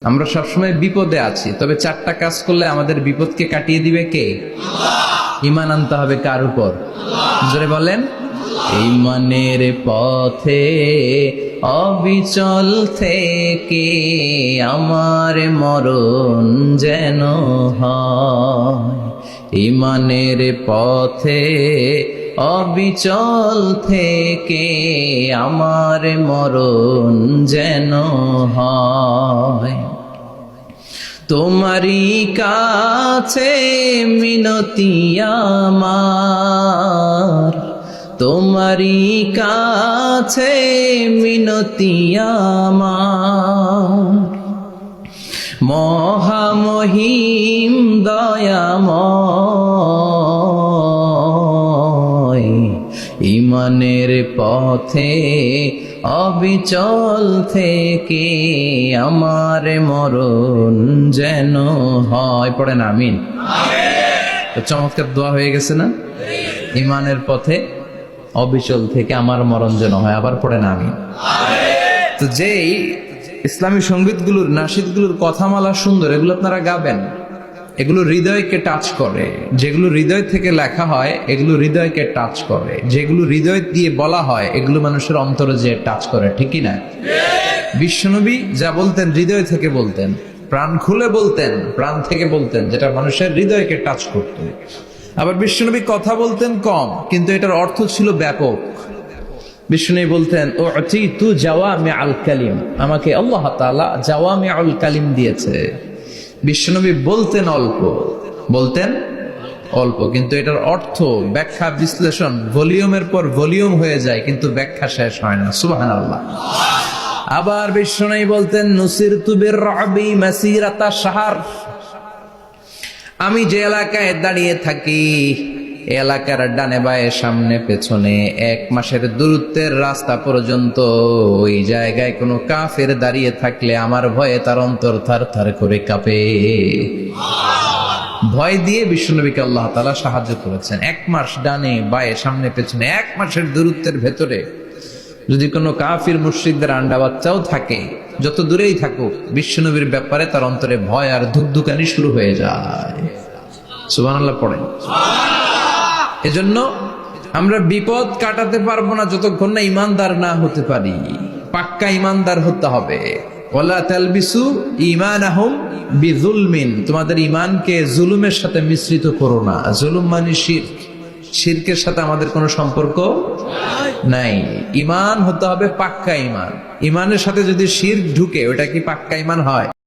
আমরা সবসময় বিপদে আছি, তবে চারটা কাজ করলে আমাদের বিপদকে কাটিয়ে দিবে কে? ঈমান আনতে হবে কার উপর? জোরে বলেন। ঈমানের পথে অবিচল থেকে আমার মরণ যেন হয়। ঈমানের পথে অবিচল থেকে আমার মরণ যেন হয়। তোমারই কাছে মিনতি আমার, তোমারই কাছে মিনতি আমার, মহামহিম দয়াময়। ঈমানের পথে অবিচল থেকে আমার মরণ যেন হয়। পড়েন আমিন। তো চমৎকার দোয়া হয়ে গেছে না? ঈমানের পথে অবিচল থেকে আমার মরণ যেন হয়। আবার পড়েন আমিন। তো যেই ইসলামী সঙ্গীতগুলোর, নাশিদগুলোর কথামালা সুন্দর, এগুলো আপনারা গাবেন, এগুলো হৃদয়কে টাচ করে। যেগুলো হৃদয় থেকে লেখা হয় এগুলো হৃদয়কে টাচ করে। যেগুলো হৃদয় দিয়ে বলা হয় এগুলো মানুষের অন্তরে যে টাচ করে, ঠিকই না? বিশ্বনবী যা বলতেন হৃদয় থেকে বলতেন, প্রাণ খুলে বলতেন, প্রাণ থেকে বলতেন, যেটা মানুষের হৃদয়কে টাচ করত। আবার বিশ্বনবী কথা বলতেন কম, কিন্তু এটার অর্থ ছিল ব্যাপক। বিষ্ণু বলতেন, ও তু জাওয়ামি আল কালিম, আমাকে আল্লাহ তাআলা জাওয়ামি আল কালিম দিয়েছে। বিশ্বনবী বলতেন অল্প, বলতেন অল্প, কিন্তু এটার অর্থ, ব্যাখ্যা, বিশ্লেষণ ভলিউমের পর ভলিউম হয়ে যায়, কিন্তু ব্যাখ্যা শেষ হয় না। সুবহানাল্লাহ। আবার বিষ্ণু বলতেন, নুসিরতু বির-রা'বি মাসিরাতা শাহর, আমি যে এলাকায় দাঁড়িয়ে থাকি এলাকার ডানে বায়ে সামনে পেছনে 1 মাসের দূরত্বের রাস্তা পর্যন্ত ওই জায়গায় কোনো কাফের দাঁড়িয়ে থাকলে আমার ভয়ে তার অন্তর থার থার করে কাঁপে। ভয় দিয়ে বিশ্বনবীকে আল্লাহ তাআলা সাহায্য করেছেন। 1 মাস ডানে বায়ে সামনে পেছনে 1 মাসের দূরত্বের ভেতরে যদি কোনো কাফির মুশরিকদের আন্ডা বাচ্চাও থাকে, যত দূরেই থাকুক, বিশ্বনবীর ব্যাপারে তার অন্তরে ভয় আর ধুকধুকানি শুরু হয়ে যায়। সুবহানাল্লাহ পড়েন। এজন্য আমরা বিপদ কাটাতে পারবো না যতক্ষণ না ঈমানদার না হতে পারি। পাক্কা ঈমানদার হতে হবে। ওয়ালা তালবিসু ঈমানাহুম বিযুলমিন, তোমাদের ঈমানকে জুলুমের সাথে মিশ্রিত করো না। জুলুম মানে শিরক, শিরকের সাথে আমাদের কোনো সম্পর্ক নাই। ঈমান হতে হবে পাক্কা ঈমান। ঈমানের সাথে যদি শিরক ঢুকে, ওটা কি পাক্কা ঈমান হয়?